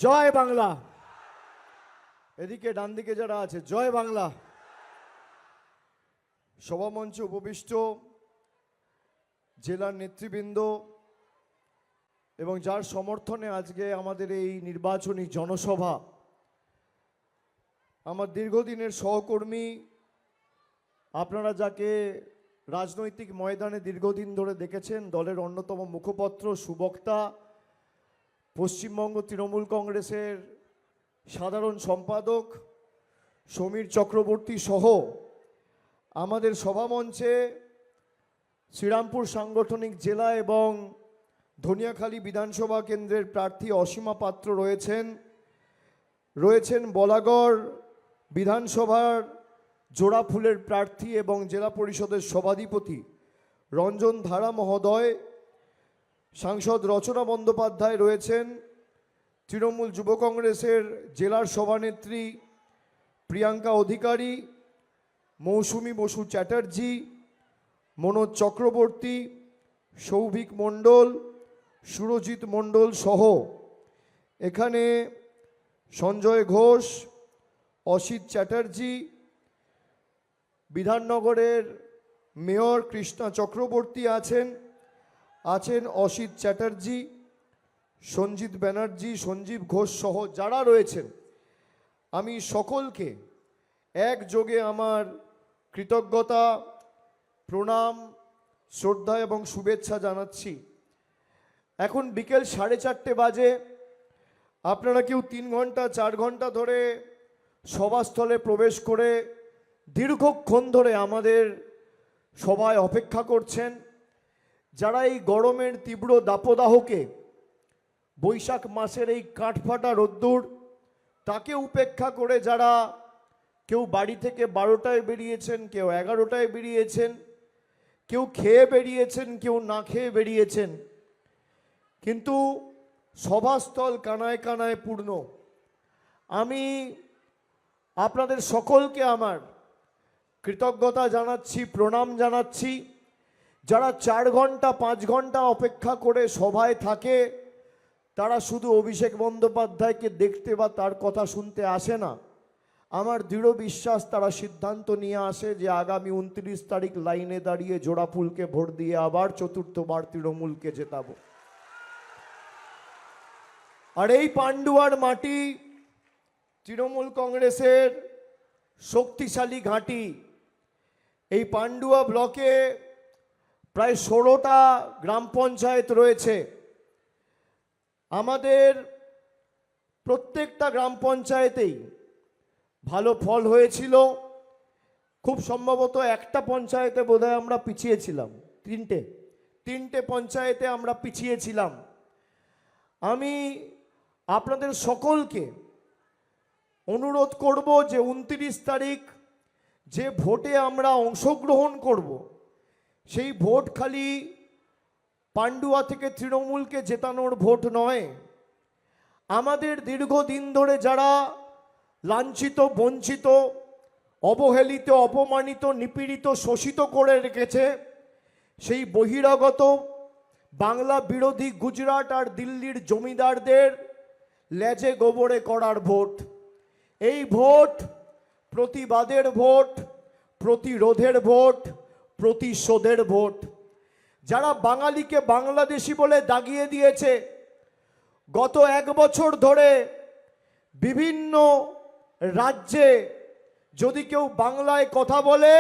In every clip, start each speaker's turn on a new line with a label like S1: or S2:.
S1: জয় বাংলা। এদিকে ডান দিকে যারা আছে, জয় বাংলা। সভামঞ্চে উপবিষ্ট জেলার নেতৃবৃন্দ এবং যার সমর্থনে আজকে আমাদের এই নির্বাচনী জনসভা, আমার দীর্ঘদিনের সহকর্মী, আপনারা যাকে রাজনৈতিক ময়দানে দীর্ঘদিন ধরে দেখেছেন, দলের অন্যতম মুখপত্র, সুবক্তা, পশ্চিমবঙ্গ তৃণমূল কংগ্রেসের সাধারণ সম্পাদক সমীর চক্রবর্তী সহ আমাদের সভামঞ্চে শ্রীরামপুর সাংগঠনিক জেলা এবং ধনিয়াখালী বিধানসভা কেন্দ্রের প্রার্থী অসীমা পাত্র রয়েছেন বলাগড় বিধানসভার জোড়াফুলের প্রার্থী এবং জেলা পরিষদের সভাধিপতি রঞ্জন ধারা মহোদয়, সাংসদ রচনা বন্দ্যোপাধ্যায় রয়েছেন, তৃণমূল যুব কংগ্রেসের জেলার সভানেত্রী প্রিয়াঙ্কা অধিকারী, মৌসুমী বসু চ্যাটার্জি, মনোজ চক্রবর্তী, সৌভিক মণ্ডল, সুরজিৎ মণ্ডল সহ এখানে সঞ্জয় ঘোষ, অসিত চ্যাটার্জি, বিধাননগরের মেয়র কৃষ্ণা চক্রবর্তী আছেন অসিত চ্যাটার্জি, সঞ্জিত ব্যানার্জি, সঞ্জীব ঘোষ সহ যারা রয়েছেন, আমি সকলকে একযোগে আমার কৃতজ্ঞতা, প্রণাম, শ্রদ্ধা এবং শুভেচ্ছা জানাচ্ছি। এখন বিকেল 4:30 বাজে। আপনারা কেউ 3 ঘন্টা 4 ঘন্টা ধরে সভাস্থলে প্রবেশ করে দীর্ঘক্ষণ ধরে আমাদের সভায় অপেক্ষা করছেন। যারা এই গরমের তীব্র দাবদাহকে, বৈশাখ মাসের এই কাঠফাটা রোদ্দুর, তাকে উপেক্ষা করে যারা কেউ বাড়ি থেকে 12টায় বেরিয়েছেন, কেউ 11টায় বেরিয়েছেন, কেউ খেয়ে বেরিয়েছেন, কেউ না খেয়ে বেরিয়েছেন, কিন্তু সভাস্থল কানায় কানায় পূর্ণ। আমি আপনাদের সকলকে আমার কৃতজ্ঞতা জানাচ্ছি, প্রণাম জানাচ্ছি। যারা 4 ঘন্টা 5 ঘন্টা অপেক্ষা করে সভায় থাকে, তারা শুধু অভিষেক বন্দ্যোপাধ্যায়কে দেখতে বা তার কথা শুনতে আসে না। আমার দৃঢ় বিশ্বাস তারা সিদ্ধান্ত নিয়ে আসে যে আগামী 29 তারিখ লাইনে দাঁড়িয়ে জোড়াফুলকে ভোট দিয়ে আবার 4র্থবার তৃণমূলকে জেতাবো। আর এই পান্ডুয়ার মাটি তৃণমূল কংগ্রেসের শক্তিশালী ঘাঁটি। এই পান্ডুয়া ব্লকে প্রায় 16টা গ্রাম পঞ্চায়েত রয়েছে। আমাদের প্রত্যেকটা গ্রাম পঞ্চায়েতেই ভালো ফল হয়েছিল। খুব সম্ভবত একটা পঞ্চায়েতে বোধহয় আমরা পিছিয়ে ছিলাম, তিনটে পঞ্চায়েতে আমরা পিছিয়ে ছিলাম। আমি আপনাদের সকলকে অনুরোধ করব যে 29 তারিখ যে ভোটে আমরা অংশগ্রহণ করব, সেই ভোট খালি পান্ডুয়া থেকে তৃণমূলকে জেতানোর ভোট নয়। আমাদের দীর্ঘদিন ধরে যারা লাঞ্ছিত, বঞ্চিত, অবহেলিত, অপমানিত, নিপীড়িত, শোষিত করে রেখেছে, সেই বহিরাগত বাংলা বিরোধী গুজরাট আর দিল্লির জমিদারদের লেজে গোবরে করার ভোট। এই ভোট প্রতিবাদের ভোট, প্রতিরোধের ভোট, প্রতিশোধের ভোট। যারা বাঙালিকে বাংলাদেশি বলে দাগিয়ে দিয়েছে, গত 1 বছর ধরে বিভিন্ন রাজ্যে যদি কেউ বাংলায় কথা বলে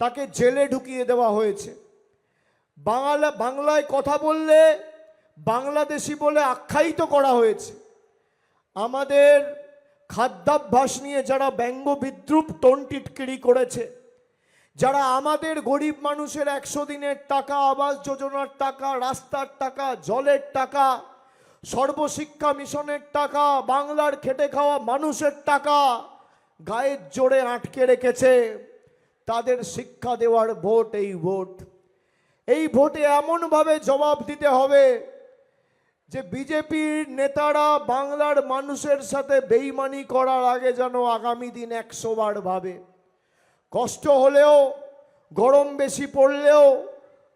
S1: তাকে জেলে ঢুকিয়ে দেওয়া হয়েছে। বাংলায় কথা বললে বাংলাদেশি বলে আখ্যায়িত করা হয়েছে। আমাদের খাদ্যাভ্যাস নিয়ে যারা ব্যঙ্গ বিদ্রুপ টোন টিটকিরি করেছে, যারা আমাদের গরিব মানুষের 100 দিনের টাকা, আবাস যোজনার টাকা, রাস্তার টাকা, জলের টাকা, সর্বশিক্ষা মিশনের টাকা, বাংলার খেটে খাওয়া মানুষের টাকা গায়ের জোরে আটকে রেখেছে, তাদের শিক্ষা দেওয়ার ভোট এই ভোট। এই ভোটে এমনভাবে জবাব দিতে হবে যে বিজেপির নেতারা বাংলার মানুষের সাথে বেইমানি করার আগে যেন আগামী দিন 100 বার ভাবে। কষ্ট হলেও, গরম বেশি পড়লেও,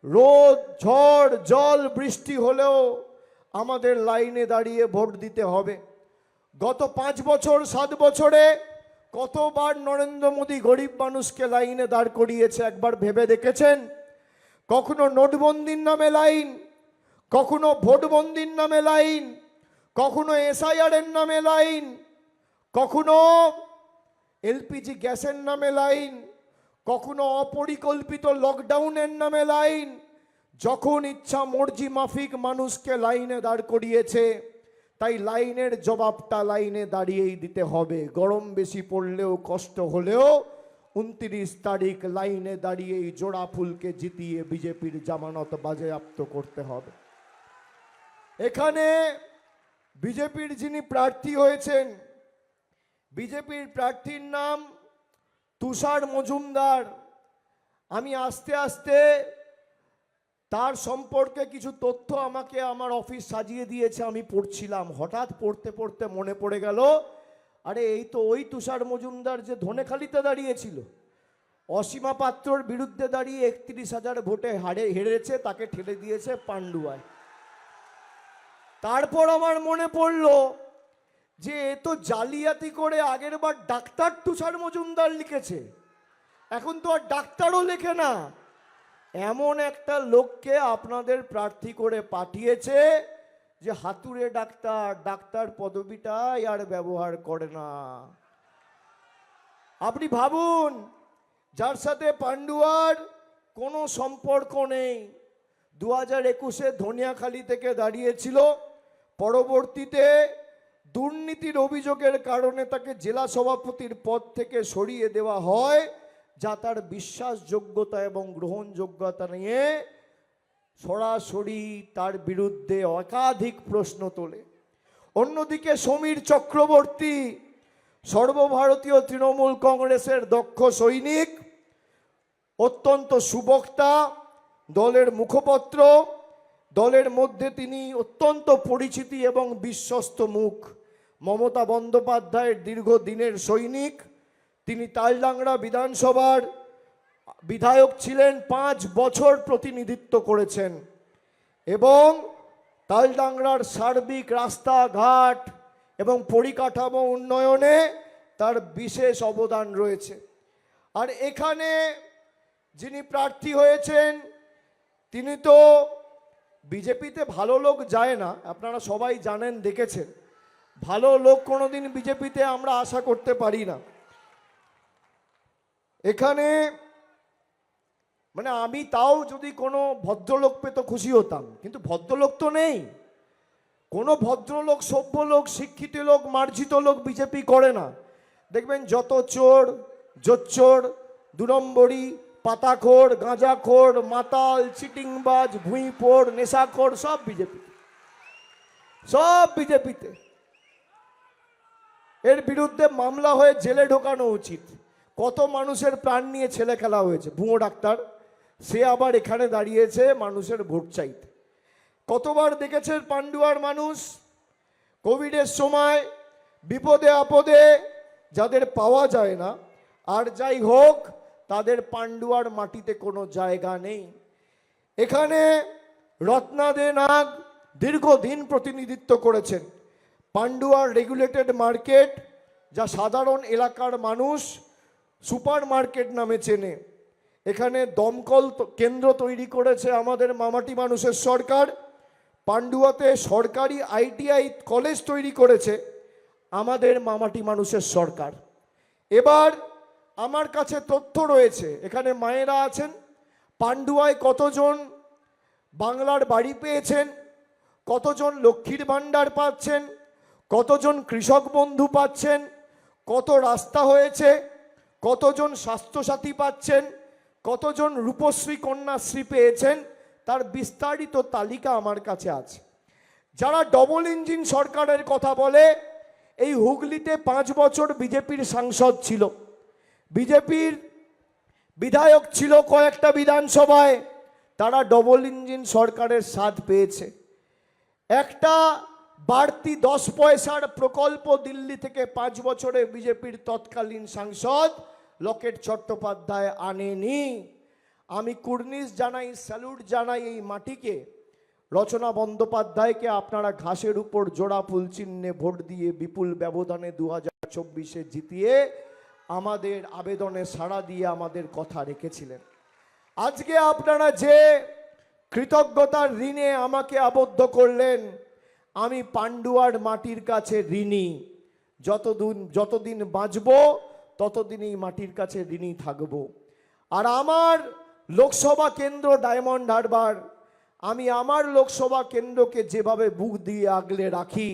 S1: রোদ, ঝড়, জল, বৃষ্টি হলেও আমাদের লাইনে দাঁড়িয়ে ভোট দিতে হবে। গত 5 বছর 7 বছরে কতবার নরেন্দ্র মোদী গরিব মানুষকে লাইনে দাঁড় করিয়েছে একবার ভেবে দেখেছেন? কখনো নোটবন্দির নামে লাইন, কখনো ভোটবন্দির নামে লাইন, কখনো এসআইআর এর নামে লাইন, কখনো এলপিজি গ্যাসের নামে লাইন, কখনো অপরিকল্পিত লকডাউনের নামে লাইন। যখন ইচ্ছা মর্জি মাফিক মানুষকে লাইনে দাঁড় করিয়েছে। তাই লাইনের জবাবটা লাইনে দাঁড়িয়েই দিতে হবে। গরম বেশি পড়লেও কষ্ট হলেও 29 তারিখ লাইনে দাঁড়িয়েই জোড়া ফুলকে জিতিয়ে বিজেপির জামানত বাজেয়াপ্ত করতে হবে। এখানে বিজেপির যিনি প্রার্থী হয়েছেন, বিজেপির প্রার্থীর নাম তুষার মজুমদার। আমি আস্তে আস্তে তার সম্পর্কে কিছু তথ্য আমাকে আমার অফিস সাজিয়ে দিয়েছে, আমি পড়ছিলাম। হঠাৎ পড়তে পড়তে মনে পড়ে গেল, আরে এই তো ওই তুষার মজুমদার যে ধনেখালিতে দাঁড়িয়েছিল, অসীমা পাত্রর বিরুদ্ধে দাঁড়িয়ে 31,000 ভোটে হেরেছে, তাকে ঠেলে দিয়েছে পান্ডুয়ায়। তারপর আমার মনে পড়লো যে এ তো জালিয়াতি করে আগের বার ডাক্তার তুষার মজুমদার লিখেছে, এখন তো আর ডাক্তারও লেখে না। এমন একটা লোককে আপনাদের প্রার্থী করে পাঠিয়েছে যে হাতুড়ে ডাক্তার, ডাক্তার পদবিটাই আর ব্যবহার করে না। আপনি ভাবুন, যার সাথে পান্ডুয়ার কোনো সম্পর্ক নেই, 2021-এ ধনিয়াখালী থেকে দাঁড়িয়েছিল, পরবর্তীতে দুর্নীতির অভিযোগের কারণে তাকে জেলা সভাপতির পদ থেকে সরিয়ে দেওয়া হয়, যা তার বিশ্বাসযোগ্যতা এবং গ্রহণযোগ্যতা নিয়ে সরাসরি তার বিরুদ্ধে একাধিক প্রশ্ন তোলে। অন্যদিকে সমীর চক্রবর্তী সর্বভারতীয় তৃণমূল কংগ্রেসের দক্ষ সৈনিক, অত্যন্ত সুবক্তা, দলের মুখপত্র, দলের মধ্যে তিনি অত্যন্ত পরিচিতি এবং বিশ্বস্ত মুখ। মমতা বন্দ্যোপাধ্যায়ের দীর্ঘদিনের সৈনিক। তিনি তালডাংরা বিধানসভার বিধায়ক ছিলেন, 5 বছর প্রতিনিধিত্ব করেছেন এবং তালডাংরার সার্বিক রাস্তাঘাট এবং পরিকাঠামো উন্নয়নে তার বিশেষ অবদান রয়েছে। আর এখানে যিনি প্রার্থী হয়েছেন তিনি তো বিজেপিতে ভালো লোক যায় না, আপনারা সবাই জানেন, দেখেছেন। ভালো লোক কোনোদিন বিজেপিতে আমরা আশা করতে পারি না। এখানে মানে আমি তাও যদি কোনো ভদ্রলোক পেতো খুশি হতাম, কিন্তু ভদ্রলোক তো নেই। কোনো ভদ্রলোক, সভ্য লোক, শিক্ষিত লোক, মার্জিত লোক বিজেপি করে না। দেখবেন যত চোর, জোচ্চোর, 2 নম্বরী, পাতাখোর, গাঁজাখোর, মাতাল, চিটিংবাজ, ভুঁইপোর, নেশাখোর, সব বিজেপি, সব বিজেপিতে। এর বিরুদ্ধে মামলা হয়ে জেলে ঢোকানো উচিত। কত মানুষের প্রাণ নিয়ে ছেলে খেলা হয়েছে। ভুয়ো ডাক্তার, সে আবার এখানে দাঁড়িয়েছে মানুষের ভোট চাইতে। কতবার দেখেছেন পান্ডুয়ার মানুষ কোভিডের সময় বিপদে আপদে যাদের পাওয়া যায় না, আর যাই হোক, তাদের পান্ডুয়ার মাটিতে কোনো জায়গা নেই। এখানে রত্না দে নাগ দীর্ঘদিন প্রতিনিধিত্ব করেছেন। পান্ডুয়ার রেগুলেটেড মার্কেট, যা সাধারণ এলাকার মানুষ সুপার মার্কেট নামে চেনে। এখানে দমকল কেন্দ্র তৈরি করেছে আমাদের মামাটি মানুষের সরকার। পান্ডুয়াতে সরকারি ITI কলেজ তৈরি করেছে আমাদের মামাটি মানুষের সরকার। এবার আমার কাছে তথ্য রয়েছে, এখানে মায়েরা আছেন, পান্ডুয়ায় কতজন বাংলার বাড়ি পেয়েছেন, কতজন লক্ষ্মীর ভাণ্ডার পাচ্ছেন, কতজন কৃষক বন্ধু পাচ্ছেন, কত রাস্তা হয়েছে, কতজন স্বাস্থ্যসাথী পাচ্ছেন, কতজন রূপশ্রী কন্যাশ্রী পেয়েছেন, তার বিস্তারিত তালিকা আমার কাছে আছে। যারা ডবল ইঞ্জিন সরকারের কথা বলে, এই হুগলিতে 5 বছর বিজেপির সাংসদ ছিল, বিজেপির বিধায়ক ছিল কয়েকটা বিধানসভায়, তারা ডবল ইঞ্জিন সরকারের স্বাদ পেয়েছে। একটা বাড়তি 10 পয়সার প্রকল্প দিল্লি থেকে 5 বছরে বিজেপির তৎকালীন সাংসদ লকেট চট্টোপাধ্যায় আনেনি। আমি কুর্নিশ জানাই, স্যালুট জানাই এই মাটিকে। রচনা বন্দ্যোপাধ্যায়কে আপনারা ঘাসের উপর জোড়া ফুল চিহ্নে ভোট দিয়ে বিপুল ব্যবধানে 2024-এ জিতিয়ে আমাদের আবেদনে সাড়া দিয়ে আমাদের কথা রেখেছিলেন। আজকে আপনারা যে কৃতজ্ঞতার ঋণে আমাকে আবদ্ধ করলেন, আমি পান্ডুয়ার মাটির কাছে ঋণী। যতদিন বাঁচব ততদিন এই মাটির কাছে ঋণী থাকব। আর আমার লোকসভা কেন্দ্র ডায়মন্ড হারবার, আমি আমার লোকসভা কেন্দ্রকে যেভাবে বুক দিয়ে আগলে রাখি,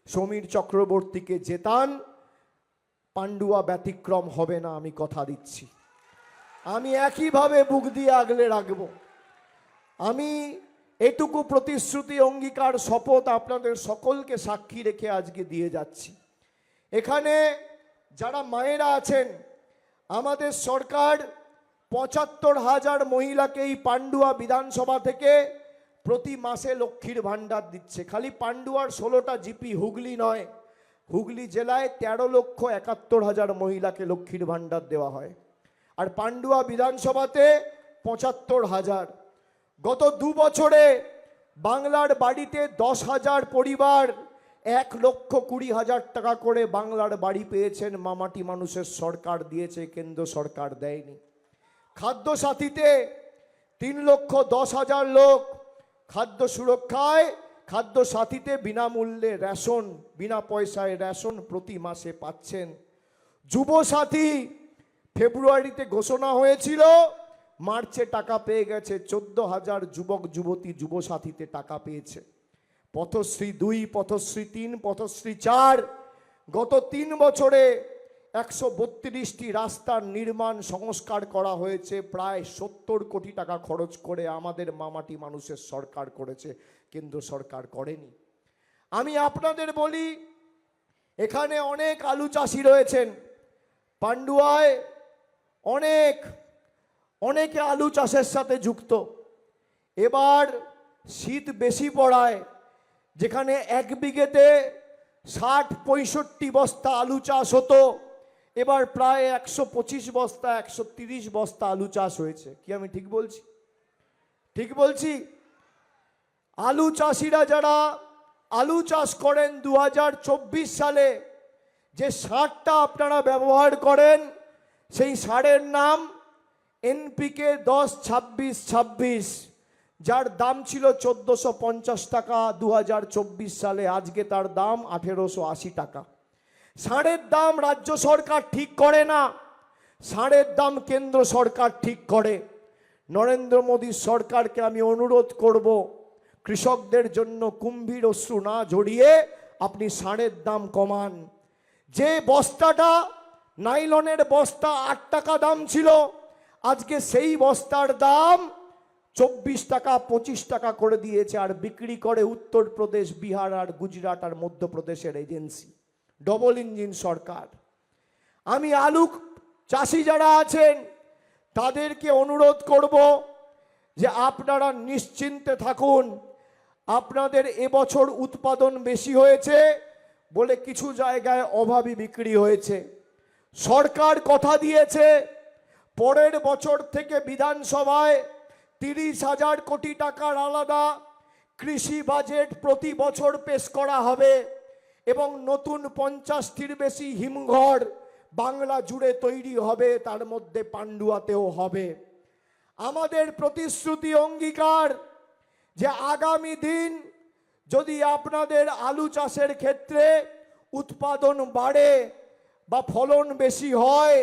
S1: সমীর চক্রবর্তীকে জেতান, পান্ডুয়া ব্যতিক্রম হবে না, আমি কথা দিচ্ছি। আমি একইভাবে বুক দিয়ে আগলে রাখব। আমি এটুকু প্রতিশ্রুতি, অঙ্গীকার, শপথ আপনাদের সকলকে সাক্ষী রেখে আজকে দিয়ে যাচ্ছি। এখানে যারা মায়েরা আছেন, আমাদের সরকার ৭৫,০০০ মহিলাকে এই পান্ডুয়া বিধানসভা থেকে প্রতি মাসে লক্ষ্মীর ভাণ্ডার দিচ্ছে। খালি পান্ডুয়ার 16টা জিপি, হুগলি নয়, হুগলি জেলায় ১৩,৭১,০০০ মহিলাকে লক্ষ্মীর ভাণ্ডার দেওয়া হয়। আর পান্ডুয়া বিধানসভাতে ৭৫,০০০। গত 2 বছরে বাংলার বাড়িতে 10,০০০ পরিবার ১,২০,০০০ টাকা করে বাংলার বাড়ি পেয়েছেন। মামাটি মানুষের সরকার দিয়েছে, কেন্দ্র সরকার দেয়নি। খাদ্য সাথীতে 3,১০,০০০ লোক খাদ্য সুরক্ষায়, খাদ্য সাথীতে বিনামূল্যে রেশন, বিনা পয়সায় রেশন প্রতি মাসে পাচ্ছেন। যুব সাথী ফেব্রুয়ারিতে ঘোষণা হয়েছিল, মার্চে টাকা পেয়ে গেছে 14,০০০ যুবক যুবতী যুব সাথীতে টাকা পেয়েছে। পথশ্রী 2, পথশ্রী 3, পথশ্রী 4, গত 3 বছরে 132টি রাস্তার নির্মাণ সংস্কার করা হয়েছে। প্রায় 70 কোটি টাকা খরচ করে আমাদের মামাটি মানুষের সরকার করেছে, কেন্দ্র সরকার করেনি। আমি আপনাদের বলি, এখানে অনেক আলু চাষি রয়েছেন। পান্ডুয়ায় অনেকে আলু চাষের সাথে যুক্ত। এবার শীত বেশি পড়ায়, যেখানে 1 বিঘেতে 60-65 বস্তা আলু চাষ হতো, এবার প্রায় 125 বস্তা 130 বস্তা আলু চাষ হয়েছে। কি আমি ঠিক বলছি? ঠিক বলছি? আলু চাষিরা যারা আলু চাষ করেন 2024 সালে যে সারটা আপনারা ব্যবহার করেন, সেই সারের নাম NPK 10-26-26, যার দাম ছিল 1450 টাকা 2024 সালে, আজকে তার দাম 1880 টাকা। সারের দাম রাজ্য সরকার ঠিক করে না, সারের দাম কেন্দ্র সরকার ঠিক করে। নরেন্দ্র মোদী সরকারকে আমি অনুরোধ করব, কৃষকদের জন্য কুম্ভীর অশ্রু না ঝরিয়ে আপনি সারের দাম কমান। যে বস্তাটা, নাইলনের বস্তা 8 টাকা দাম ছিল, আজকে সেই বস্তার দাম 24 টাকা 25 টাকা করে দিয়েছে। আর বিক্রি করে উত্তরপ্রদেশ, বিহার আর গুজরাট আর মধ্যপ্রদেশের এজেন্সি। ডবল ইঞ্জিন সরকার। আমি আলু চাষি যারা আছেন তাদেরকে অনুরোধ করব যে আপনারা নিশ্চিন্তে থাকুন। আপনাদের এবছর উৎপাদন বেশি হয়েছে বলে কিছু জায়গায় অভাবী বিক্রি হয়েছে। সরকার কথা দিয়েছে পরের বছর থেকে বিধানসভায় 30,000 কোটি টাকার আলাদা কৃষি বাজেট প্রতি বছর পেশ করা হবে এবং নতুন 50টির বেশি হিমঘর বাংলা জুড়ে তৈরি হবে, তার মধ্যে পান্ডুয়াতেও হবে। আমাদের প্রতিশ্রুতি, অঙ্গীকার যে আগামী দিন যদি আপনাদের আলু চাষের ক্ষেত্রে উৎপাদন বাড়ে বা ফলন বেশি হয়,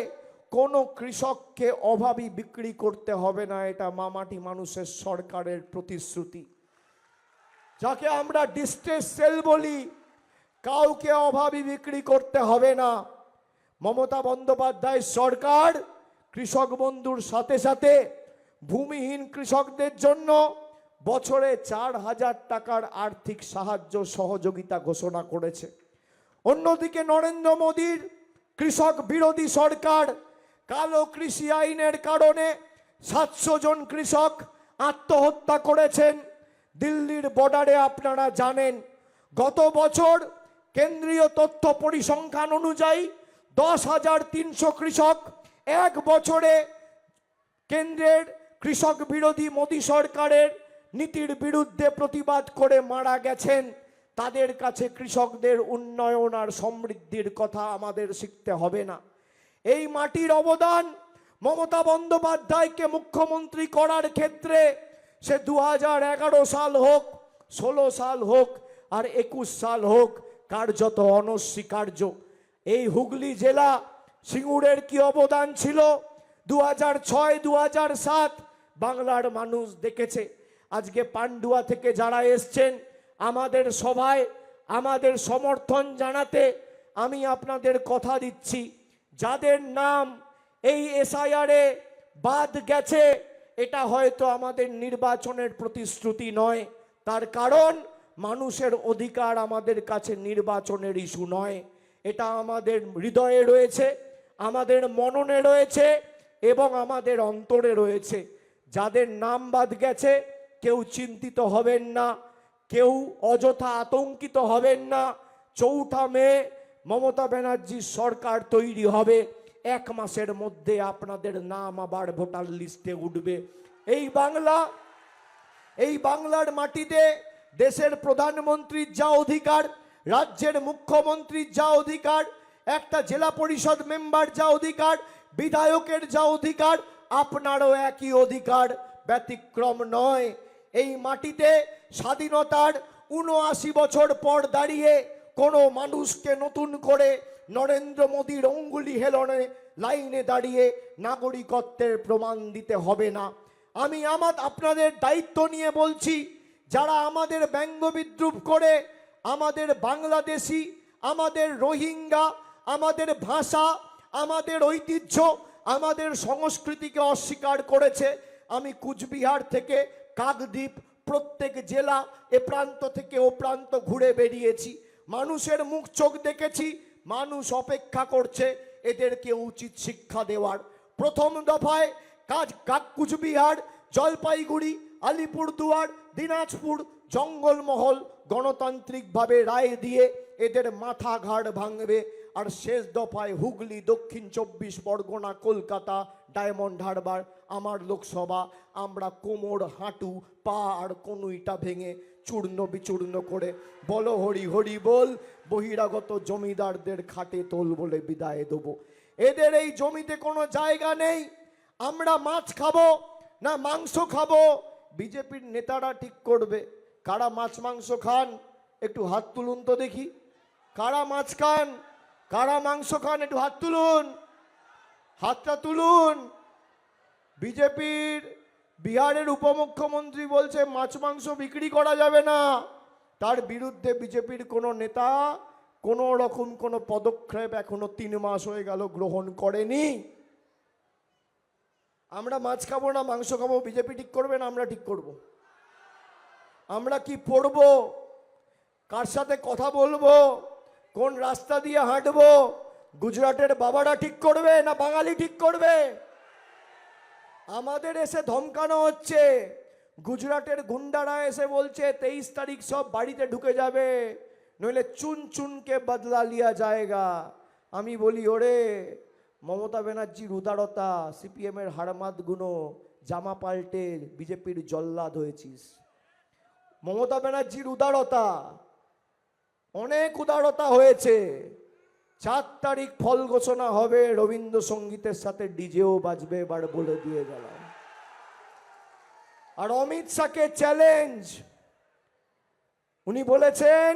S1: কোনো কৃষককে অভাবী বিক্রি করতে হবে না। এটা মামাটি মানুষের সরকারের প্রতিশ্রুতি, যাকে আমরা ডিস্ট্রেস সেল বলি। কাউকে অভাবী বিক্রি করতে হবে না। মমতা বন্দ্যোপাধ্যায় সরকার কৃষক বন্ধুর সাথে সাথে ভূমিহীন কৃষকদের জন্য বছরে 4,000 টাকার আর্থিক সাহায্য সহযোগিতা ঘোষণা করেছে। অন্যদিকে নরেন্দ্র মোদীর কৃষক বিরোধী সরকার কালো কৃষি আইনের কারণে 700 জন কৃষক আত্মহত্যা করেছেন। দিল্লির বর্ডারে আপনারা জানেন, গত বছর কেন্দ্রীয় তথ্য পরিসংখ্যান অনুযায়ী 10,300 কৃষক এক বছরে কেন্দ্রের কৃষক বিরোধী মোদী সরকারের নীতির বিরুদ্ধে প্রতিবাদ করে মারা গেছেন, তাদের কাছে কৃষকদের উন্নয়ন আর সমৃদ্ধির কথা আমাদের শিখতে হবে না? এই মাটির অবদান মমতা বন্দ্যোপাধ্যায়কে মুখ্যমন্ত্রী করার ক্ষেত্রে সে 2011 সাল হোক, 16 সাল হোক আর 21 সাল হোক, কার্যত অনস্বীকার্য। এই হুগলি জেলা সিঙ্গুরের কি অবদান ছিল 2006 2007 বাংলার মানুষ দেখেছে। আজকে পান্ডুয়া থেকে যারা এসছেন আমাদের সভায় আমাদের সমর্থন জানাতে, আমি আপনাদের কথা দিচ্ছি, যাদের নাম এই এসআইআরে বাদ গেছে, এটা হয়তো আমাদের নির্বাচনের প্রতিশ্রুতি নয়। তার কারণ মানুষের অধিকার আমাদের কাছে নির্বাচনের ইস্যু নয়, এটা আমাদের হৃদয়ে রয়েছে, আমাদের মননে রয়েছে এবং আমাদের অন্তরে রয়েছে। যাদের নাম বাদ গেছে কেউ চিন্তিত হবেন না, কেউ অযথা আতঙ্কিত হবেন না। 4 মে মমতা ব্যানার্জির সরকার তৈরি হবে, 1 মাসের মধ্যে আপনাদের নাম আবার ভোটার লিস্টে উঠবে। এই বাংলার মাটিতে দেশের প্রধানমন্ত্রীর যা অধিকার, রাজ্যের মুখ্যমন্ত্রীর যা অধিকার, একটা জেলা পরিষদ মেম্বার যা অধিকার, বিধায়কের যা অধিকার, আপনারও একই অধিকার, ব্যতিক্রম নয়। এই মাটিতে স্বাধীনতার 79 বছর পর দাঁড়িয়ে কোনো মানুষকে নতুন করে নরেন্দ্র মোদীর অঙ্গুলি হেলনে লাইনে দাঁড়িয়ে নাগরিকত্বের প্রমাণ দিতে হবে না। আমি আপনাদের দায়িত্ব নিয়ে বলছি, যারা আমাদের ব্যঙ্গ বিদ্রুপ করে আমাদের বাংলাদেশি, আমাদের রোহিঙ্গা, আমাদের ভাষা, আমাদের ঐতিহ্য, আমাদের সংস্কৃতিকে অস্বীকার করেছে, আমি কুচবিহার থেকে কাকদ্বীপ প্রত্যেক জেলা এ প্রান্ত থেকে ও প্রান্ত ঘুরে বেরিয়েছি, মানুষের মুখ চোখ দেখেছি, মানুষ অপেক্ষা করছে এদেরকে উচিত শিক্ষা দেওয়ার। প্রথম দফায় কুচবিহার, জলপাইগুড়ি, আলিপুরদুয়ার, দিনাজপুর, জঙ্গলমহল গণতান্ত্রিকভাবে রায় দিয়ে এদের মাথা ঘাড় ভাঙবে। আর শেষ দফায় হুগলি, দক্ষিণ 24 পরগনা, কলকাতা, ডায়মন্ড হারবার, আমার লোকসভা, আমরা কোমর, হাঁটু, পা আর কনুইটা ভেঙে চূর্ণ বিচূর্ণ করে বলো হরি হরি বল, বহিরাগত জমিদারদের খাটে তোল বলে বিদায় দেবো। এদের এই জমিতে কোনো জায়গা নেই। আমরা মাছ খাবো না মাংস খাবো, বিজেপির নেতারা ঠিক করবে। কারা মাছ মাংস খান একটু হাত তুলুন তো দেখি। কারা মাছ খান, কারা মাংস খান, একটু হাত তুলুন, হাতটা তুলুন। বিজেপির বিহারের উপমুখ্যমন্ত্রী বলছে মাছ মাংস বিক্রি করা যাবে না, তার বিরুদ্ধে বিজেপির কোনো নেতা কোনো রকম কোনো পদক্ষেপ এখনো 3 মাস হয়ে গেল গ্রহণ করেনি। আমরা মাছ খাবো না মাংস খাবো বিজেপি ঠিক করবে না আমরা ঠিক করব? আমরা কি পড়বো, কার সাথে কথা বলবো, কোন রাস্তা দিয়ে হাঁটবো, গুজরাটের বাবারা ঠিক করবে না বাঙালি ঠিক করবে? আমাদের এসে ধমকানো হচ্ছে, গুজরাটের গুন্ডারা এসে বলছে 23 তারিখ সব বাড়িতে ঢুকে যাবে, নইলে চুন চুনকে বদলা লিয়া যায়গা। আমি বলি ওরে মমতা ব্যানার্জির উদারতা, সিপিএম এর হারমাদ গুনো, জামা পাল্টে বিজেপির জল্লাদ হয়েছিস। মমতা ব্যানার্জির উদারতা, অনেক উদারতা হয়েছে। 4 তারিখ ফল ঘোষণা হবে, রবীন্দ্রসঙ্গীতের সাথে ডিজেও বাজবে, এবার বলে দিয়ে গেলাম। আর অমিত শাহকে চ্যালেঞ্জ, উনি বলেছেন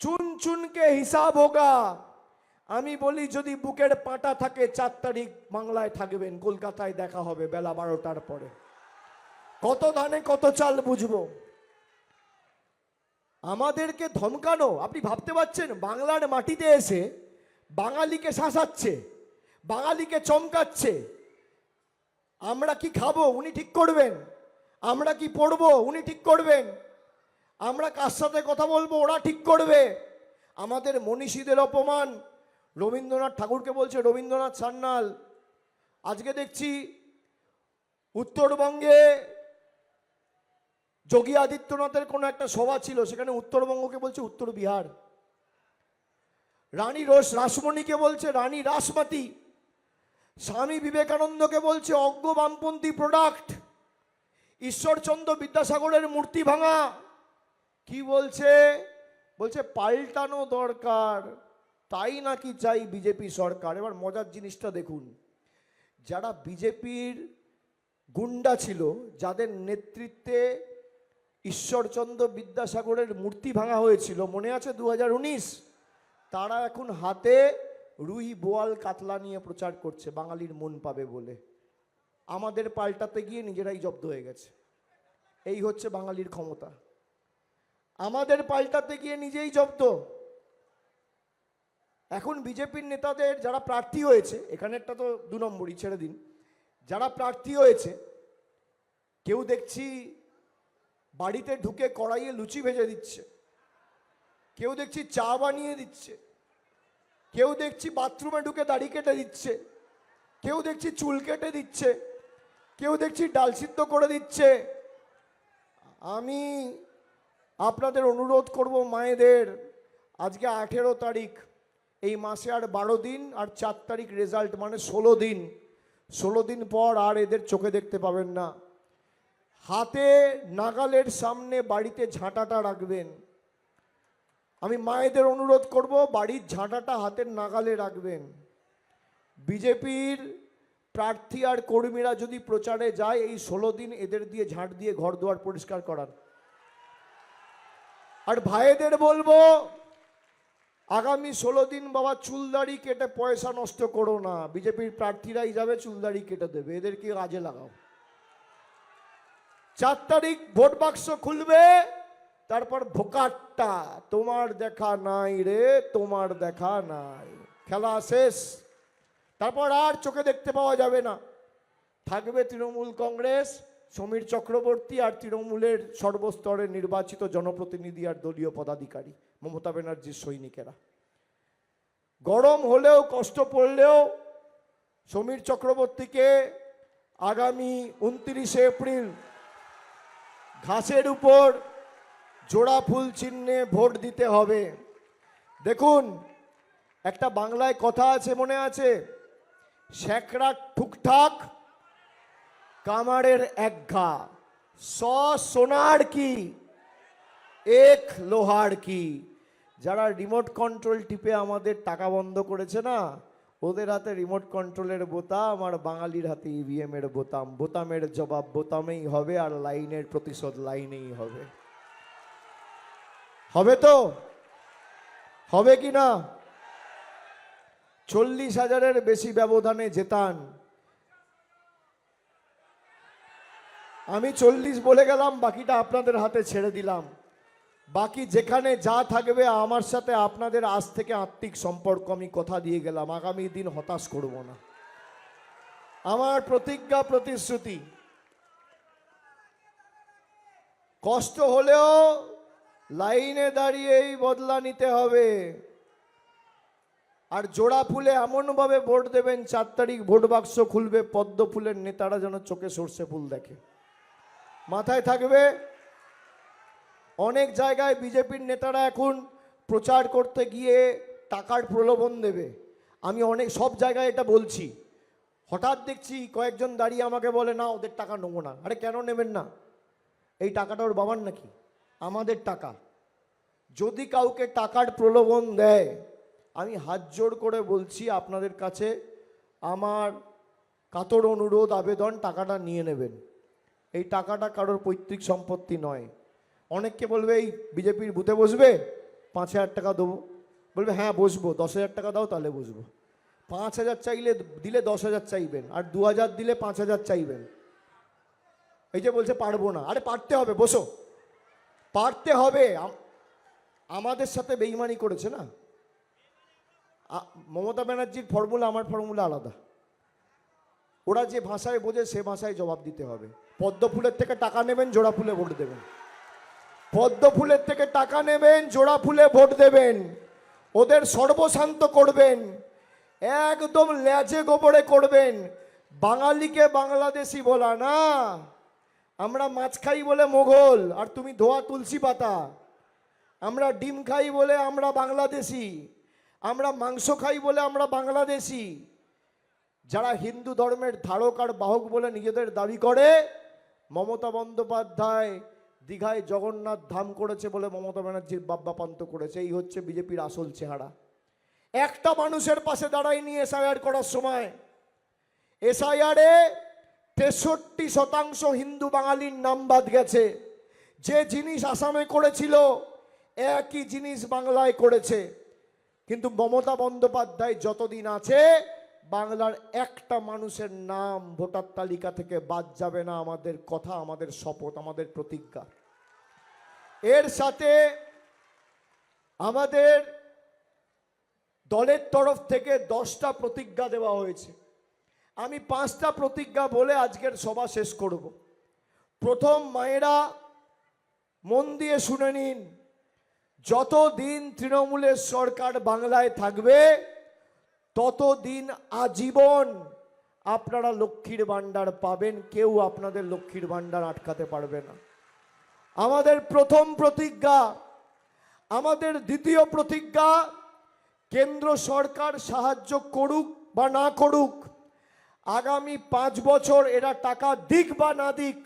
S1: চুন চুনকে হিসাব হোগা। আমি বলি যদি বুকের পাটা থাকে 4 তারিখ বাংলায় থাকবেন, কলকাতায় দেখা হবে বেলা 12টার পরে। কত ধানে কত চাল বুঝবো। আমাদেরকে ধমকানো, আপনি ভাবতে পারছেন বাংলার মাটিতে এসে বাঙালিকে শাসাচ্ছে, বাঙালিকে চমকাচ্ছে। আমরা কি খাবো উনি ঠিক করবেন, আমরা কি পড়বো উনি ঠিক করবেন, আমরা কার সাথে কথা বলবো ওরা ঠিক করবে। আমাদের মনীষীদের অপমান, রবীন্দ্রনাথ ঠাকুরকে বলছে রবীন্দ্রনাথ সান্যাল। আজকে দেখছি উত্তরবঙ্গে যোগী আদিত্যনাথের কোনো একটা সভা ছিল, সেখানে উত্তরবঙ্গকে বলছে উত্তর বিহার, রানী রাসমণিকে বলছে রানী রাসমতি, স্বামী বিবেকানন্দকে বলছে অজ্ঞ বামপন্থী প্রোডাক্ট, ঈশ্বরচন্দ্র বিদ্যাসাগরের মূর্তি ভাঙা। কি বলছে? বলছে পাল্টানো দরকার, তাই নাকি চাই বিজেপি সরকার। এবার মজার জিনিসটা দেখুন, যারা বিজেপির গুন্ডা ছিল, যাদের নেতৃত্বে ঈশ্বরচন্দ্র বিদ্যাসাগরের মূর্তি ভাঙা হয়েছিল, মনে আছে 2019, তারা এখন হাতে রুই বোয়াল কাতলা নিয়ে প্রচার করছে বাঙালির মন পাবে বলে। আমাদের পাল্টাতে গিয়ে নিজেরাই জব্দ হয়ে গেছে। এই হচ্ছে বাঙালির ক্ষমতা, আমাদের পাল্টাতে গিয়ে নিজেই জব্দ। এখন বিজেপির নেতাদের যারা প্রার্থী হয়েছে, এখানেরটা তো 2 নম্বরই ছেড়ে দিন, যারা প্রার্থী হয়েছে, কেউ দেখছি বাড়িতে ঢুকে কড়াইয়ে লুচি ভেজে দিচ্ছে, কেউ দেখছি চা বানিয়ে দিচ্ছে, কেউ দেখছি বাথরুমে ঢুকে দাড়ি কেটে দিচ্ছে, কেউ দেখছি চুল কেটে দিচ্ছে, কেউ দেখছি ডাল সিদ্ধ করে দিচ্ছে। আমি আপনাদের অনুরোধ করব মায়েদের, আজকে 18 তারিখ, এই মাসে আর 12 দিন, আর 4 তারিখ রেজাল্ট, মানে 16 দিন। 16 দিন পর আর এদের চোখে দেখতে পাবেন না। হাতে নাগালের সামনে বাড়িতে ঝাঁটাটা রাখবেন। আমি মায়েদের অনুরোধ করব, বাড়ির ঝাঁটাটা হাতের নাগালে রাখবেন। বিজেপির প্রার্থী আর কর্মীরা যদি প্রচারে যায়, এই 16 দিন এদের দিয়ে ঝাঁট দিয়ে ঘর দুয়ার পরিষ্কার করার। আর ভাইদের বলবো, আগামী 16 দিন বাবা চুলদাড়ি কেটে পয়সা নষ্ট করো না। বিজেপির প্রার্থীরাই যাবে, চুলদাড়ি কেটে দেবে, এদেরকে কাজে লাগাও। 4 তারিখ ভোট বাক্স খুলবে, তারপর ভোকাট্টা, তোমার দেখা নাই রে, তোমার দেখা নাই, খেলা শেষ। তারপর আর চোখে দেখতে পাওয়া যাবে না। থাকবে তৃণমূল কংগ্রেস, সমীর চক্রবর্তী আর তৃণমূলের সর্বস্তরের নির্বাচিত জনপ্রতিনিধি আর দলীয় পদাধিকারী, মমতা ব্যানার্জির সৈনিকেরা। গরম হলেও, কষ্ট পড়লেও সমীর চক্রবর্তীকে আগামী 29 এপ্রিল ঘাসের উপর জোড়া ফুল চিহ্নে ভোট দিতে হবে। দেখুন, একটা বাংলায় কথা আছে, মনে আছে? শেখরা ঠুকঠাক, কামারের এক ঘা, 100 সোনার কি, 1 লোহার কি। যারা রিমোট কন্ট্রোল টিপে আমাদের টাকা বন্ধ করেছে না, ওদের হাতে রিমোট কন্ট্রোলের বোতাম, আর বাঙালির হাতে ইভিএম এর বোতাম। বোতামের জবাব বোতামেই হবে, আর লাইনের প্রতিশোধ লাইনেই হবে। হবে তো? হবে কি না? 40,000-এর বেশি ব্যবধানে জেতান। আমি 40 বলে গেলাম, বাকিটা আপনাদের হাতে ছেড়ে দিলাম। বাকি যেখানে যা থাকবে, আমার সাথে আপনাদের আজ থেকে আত্মিক সম্পর্ক, আমি কথা দিয়ে গেলাম, আগামী দিন হতাশ করব না। আমার প্রতিজ্ঞা, প্রতিশ্রুতি। কষ্ট হলেও লাইনে দাঁড়িয়েই বদলা নিতে হবে। আর জোড়া ফুলে এমনভাবে ভোট দেবেন, 4 তারিখ ভোট বাক্স খুলবে, পদ্ম ফুলের নেতারা যেন চোখে সর্ষে ফুল দেখে। মাথায় থাকবে। অনেক জায়গায় বিজেপির নেতারা এখন প্রচার করতে গিয়ে টাকার প্রলোভন দেবে। আমি সব জায়গায় এটা বলছি। হঠাৎ দেখছি কয়েকজন দাঁড়িয়ে আমাকে বলে, না ওদের টাকা নেবো না। আরে কেন নেবেন না? এই টাকাটা ওর বাবার নাকি? আমাদের টাকা। যদি কাউকে টাকার প্রলোভন দেয়, আমি হাত জোড় করে বলছি আপনাদের কাছে, আমার কাতর অনুরোধ, আবেদন, টাকাটা নিয়ে নেবেন। এই টাকাটা কারোর পৈতৃক সম্পত্তি নয়। অনেককে বলবে, এই বিজেপির বুথে বসবে, 5,000 টাকা দেবো। বলবে হ্যাঁ বসবো, 10,000 টাকা দাও তাহলে বসবো। 5,000 চাইলে দিলে 10,000 চাইবেন, আর 2,000 দিলে 5,000 চাইবেন। এই যে বলছে পারবো না, আরে পারতে হবে, বসো, পারতে হবে। আমাদের সাথে বেইমানি করেছে না। মমতা ব্যানার্জির ফর্মুলা, আমার ফর্মুলা আলাদা। ওরা যে ভাষায় বোঝে সে ভাষায় জবাব দিতে হবে। পদ্ম ফুলের থেকে টাকা নেবেন, জোড়া ফুলে ভোট দেবেন। পদ্ম ফুলের থেকে টাকা নেবেন, জোড়া ফুলে ভোট দেবেন। ওদের সর্বশান্ত করবেন, একদম ল্যাজে গোবরে করবেন। বাঙালিকে বাংলাদেশি বলা না। আমরা মাছ খাই বলে মোগল, আর তুমি ধোয়া তুলসী পাতা। আমরা ডিম খাই বলে আমরা বাংলাদেশি, আমরা মাংস খাই বলে আমরা বাংলাদেশি। যারা হিন্দু ধর্মের ধারক আর বাহক বলে নিজেদের দাবি করে, মমতা বন্দ্যোপাধ্যায় দীঘায় জগন্নাথ ধাম করেছে বলে মমতা ব্যানার্জির বাব্যাপান্ত করেছে। এই হচ্ছে বিজেপির আসল চেহারা। একটা মানুষের পাশে দাঁড়ায়নি এসআইআর করার সময়। এসআইআরে 63% হিন্দু বাঙালির নাম বাদ গেছে। যে জিনিস আসামে করেছিল একই জিনিস বাংলায় করেছে। কিন্তু মমতা বন্দ্যোপাধ্যায় যতদিন আছে বাংলার একটা মানুষের নাম ভোটার তালিকা থেকে বাদ যাবে না। আমাদের কথা, আমাদের শপথ, আমাদের প্রতিজ্ঞা। এর সাথে আমাদের দলের তরফ থেকে 10টা প্রতিজ্ঞা দেওয়া হয়েছে। আমি 5টা প্রতিজ্ঞা বলে আজকের সভা শেষ করব। প্রথম, মায়েরা মন দিয়ে শুনে নিন, যতদিন তৃণমূলের সরকার বাংলায় থাকবে ততদিন আজীবন আপনারা লক্ষ্মীর ভাণ্ডার পাবেন। কেউ আপনাদের লক্ষ্মীর ভাণ্ডার আটকাতে পারবে না। আমাদের প্রথম প্রতিজ্ঞা। আমাদের দ্বিতীয় প্রতিজ্ঞা, কেন্দ্র সরকার সাহায্য করুক বা না করুক, আগামী 5 বছর এরা টাকা দিক বা না দিক,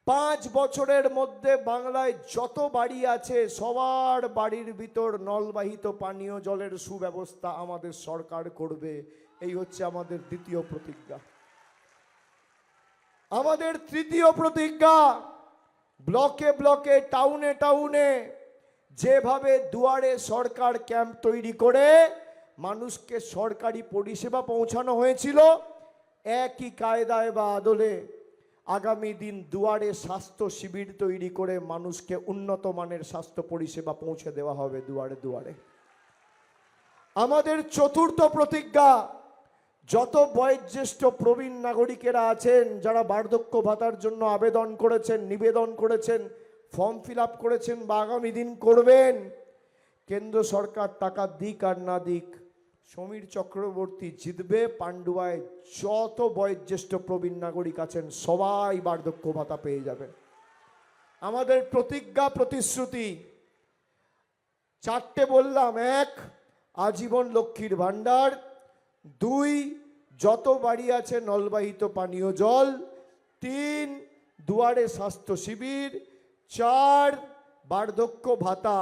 S1: 5 বছরের মধ্যে বাংলায় যত বাড়ি আছে সবার বাড়ির ভিতর নলবাহিত পানীয় জলের সুব্যবস্থা আমাদের সরকার করবে। এই হচ্ছে আমাদের দ্বিতীয় প্রতিজ্ঞা। আমাদের তৃতীয় প্রতিজ্ঞা, ব্লকে ব্লকে, টাউনে টাউনে যেভাবে দুয়ারে সরকার ক্যাম্প তৈরি করে মানুষকে সরকারি পরিষেবা পৌঁছানো হয়েছিল, একই কায়দায় বা আদলে আগামী দিন দুয়ারে স্বাস্থ্য শিবির তৈরি করে মানুষকে উন্নত মানের স্বাস্থ্য পরিষেবা পৌঁছে দেওয়া হবে দুয়ারে দুয়ারে। আমাদের চতুর্থ প্রতিজ্ঞা, যত বয়োজ্যেষ্ঠ প্রবীণ নাগরিকেরা আছেন যারা বার্ধক্য ভাতার জন্য আবেদন করেছেন, নিবেদন করেছেন, ফর্ম ফিল আপ করেছেন বা আগামী দিন করবেন, কেন্দ্র সরকার টাকা দিক আর না দিক, সমীর চক্রবর্তী জিতবে। পান্ডুয়ায় যত বয়োজ্যেষ্ঠ প্রবীণ নাগরিক আছেন সবাই বার্ধক্য ভাতা পেয়ে যাবেন। আমাদের প্রতিজ্ঞা, প্রতিশ্রুতি 4টে বললাম। 1, আজীবন লক্ষ্মীর ভাণ্ডার। 2, যত বাড়ি আছে নলবাহিত পানীয় জল। 3, দুয়ারে স্বাস্থ্য শিবির। 4, বার্ধক্য ভাতা।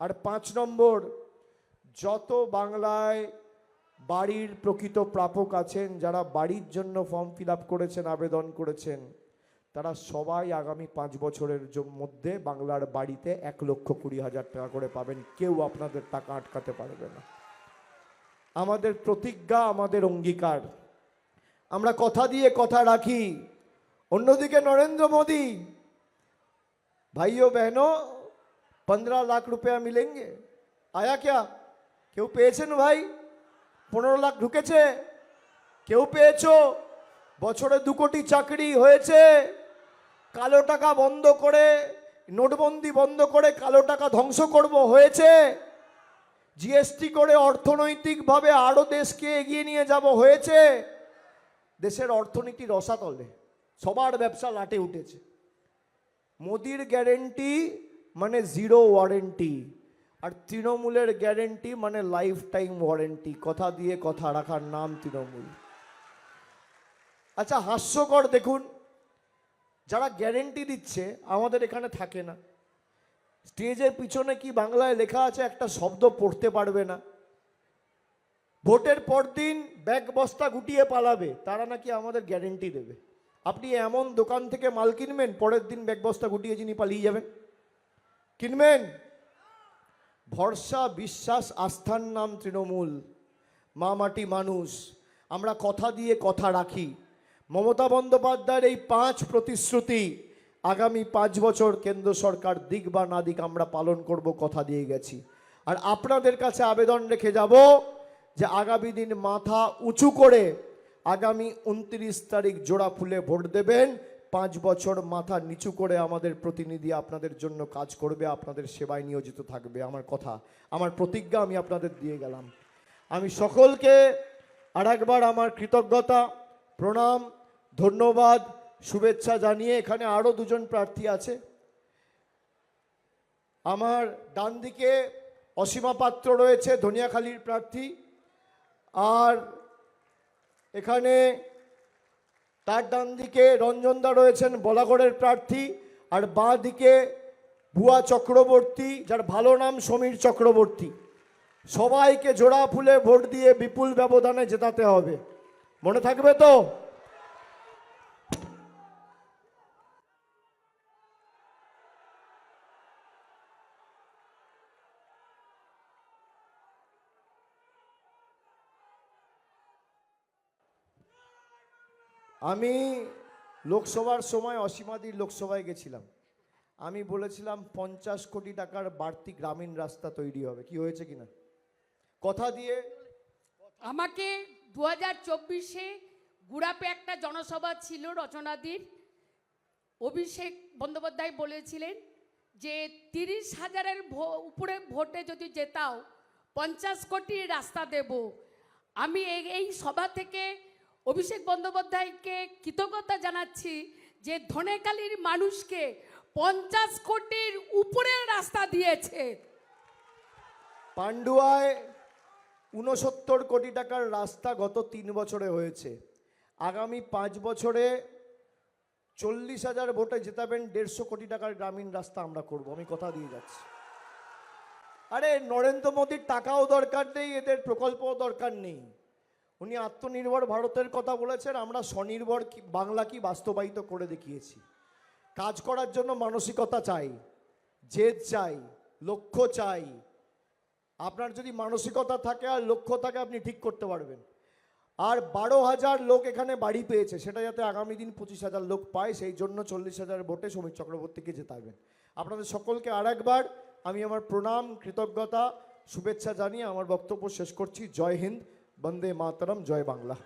S1: আর 5 নম্বর, যত বাংলায় বাড়ির প্রকৃত প্রাপক আছেন, যারা বাড়ির জন্য ফর্ম ফিল আপ করেছেন, আবেদন করেছেন, তারা সবাই আগামী 5 বছরের মধ্যে বাংলার বাড়িতে 1,20,000 টাকা করে পাবেন। কেউ আপনাদের টাকা আটকাতে পারবে না। আমাদের প্রতিজ্ঞা, আমাদের অঙ্গীকার। আমরা কথা দিয়ে কথা রাখি। অন্যদিকে নরেন্দ্র মোদী, ভাইও बहनों 15 लाख रुपया मिलेंगे, आया क्या? কেউ পেয়েছেন ভাই? 15 লাখ ঢুকেছে? কেউ পেয়েছো? বছরে 2 কোটি চাকরি হয়েছে। কালো টাকা বন্ধ করে, নোটবন্দি বন্ধ করে কালো টাকা ধ্বংস করব হয়েছে। জিএসটি করে অর্থনৈতিকভাবে আরো দেশকে এগিয়ে নিয়ে যাব হয়েছে। দেশের অর্থনীতি রসাতলে, সবার ব্যবসা লাটে উঠেছে। মোদির গ্যারেন্টি মানে 0 ওয়ারেন্টি, আর তৃণমূলের গ্যারেন্টি মানে লাইফ টাইম ওয়ারেন্টি। কথা দিয়ে কথা রাখার নাম তৃণমূল। আচ্ছা, হাস্যকর দেখুন, যারা গ্যারেন্টি দিচ্ছে আমাদের এখানে থাকে না। স্টেজের পিছনে কি বাংলায় লেখা আছে একটা শব্দ পড়তে পারবে না। ভোটের পর দিন ব্যাগ বস্তা গুটিয়ে পালাবে, তারা নাকি আমাদের গ্যারেন্টি দেবে। আপনি এমন দোকান থেকে মাল কিনবেন, পরের দিন ব্যাগ বস্তা গুটিয়ে যিনি পালিয়ে যাবেন। কিনবেন? ভরসা, বিশ্বাস, আস্থার নাম তৃণমূল। মা মাটি মানুষ। আমরা কথা দিয়ে কথা রাখি। মমতা বন্দ্যোপাধ্যায়ের এই 5 প্রতিশ্রুতি আগামী 5 বছর কেন্দ্র সরকার দিক বা না দিক আমরা পালন করব, কথা দিয়ে গেছি। আর আপনাদের কাছে আবেদন রেখে যাব যে আগামী দিন মাথা উঁচু করে আগামী 29 তারিখ জোড়া ফুলে ভোট দেবেন। 5 বছর মাথা নিচু করে আমাদের প্রতিনিধি আপনাদের জন্য কাজ করবে, আপনাদের সেবায় নিয়োজিত থাকবে। আমার কথা, আমার প্রতিজ্ঞা আমি আপনাদের দিয়ে গেলাম। আমি সকলকে আরেকবার আমার কৃতজ্ঞতা, প্রণাম, ধন্যবাদ, শুভেচ্ছা জানিয়ে, এখানে আরও 2জন প্রার্থী আছে। আমার ডান দিকে অসীমা পাত্র রয়েছে, ধনিয়াখালীর প্রার্থী। আর এখানে তার ডান দিকে রঞ্জনদা রয়েছেন বলাগড়ের প্রার্থী, আর বাঁ দিকে ভুয়া চক্রবর্তী, যার ভালো নাম সমীর চক্রবর্তী। সবাইকে জোড়া ফুলে ভোট দিয়ে বিপুল ব্যবধানে জেতাতে হবে, মনে থাকবে তো? আমি লোকসভার সময় অসীমাদির লোকসভায় গেছিলাম, আমি বলেছিলাম 50 কোটি টাকার বাড়তি গ্রামীণ রাস্তা তৈরি হবে, কি হয়েছে কিনা কথা দিয়ে?
S2: আমাকে 2024-এ গুড়াপে একটা জনসভা ছিল রচনাদির, অভিষেক বন্দ্যোপাধ্যায় বলেছিলেন যে 30,000-এর উপরে ভোটে যদি জেতাও 50 কোটি রাস্তা দেব। আমি এই সভা থেকে অভিষেক বন্দ্যোপাধ্যায়কে কৃতজ্ঞতা জানাচ্ছি যে ধনেখালির মানুষকে 50 কোটির উপরে রাস্তা দিয়েছে।
S1: পান্ডুয়ায় 69 কোটি টাকার রাস্তা গত 3 বছরে হয়েছে। আগামী 5 বছরে 40,000 ভোটে জেতাবেন 150 কোটি টাকার গ্রামীণ রাস্তা আমরা করব, আমি কথা দিয়ে যাচ্ছি। আরে নরেন্দ্র মোদীর টাকাও দরকার নেই, এদের প্রকল্পও দরকার নেই। উনি আত্মনির্ভর ভারতের কথা বলেছেন, আমরা স্বনির্ভর বাংলা কি বাস্তবায়িত করে দেখিয়েছি। কাজ করার জন্য মানসিকতা চাই, জেদ চাই, লক্ষ্য চাই। আপনার যদি মানসিকতা থাকে আর লক্ষ্য থাকে, আপনি ঠিক করতে পারবেন। আর 12,000 লোক এখানে বাড়ি পেয়েছে, সেটা যাতে আগামী দিন 25,000 লোক পায়, সেই জন্য 40,000 ভোটে সমীর চক্রবর্তীকে জেতাবেন। আপনাদের সকলকে আরেকবার আমি আমার প্রণাম, কৃতজ্ঞতা, শুভেচ্ছা জানিয়ে আমার বক্তব্য শেষ করছি। জয় হিন্দ, বন্দে মাতরম, জয় বাংলা।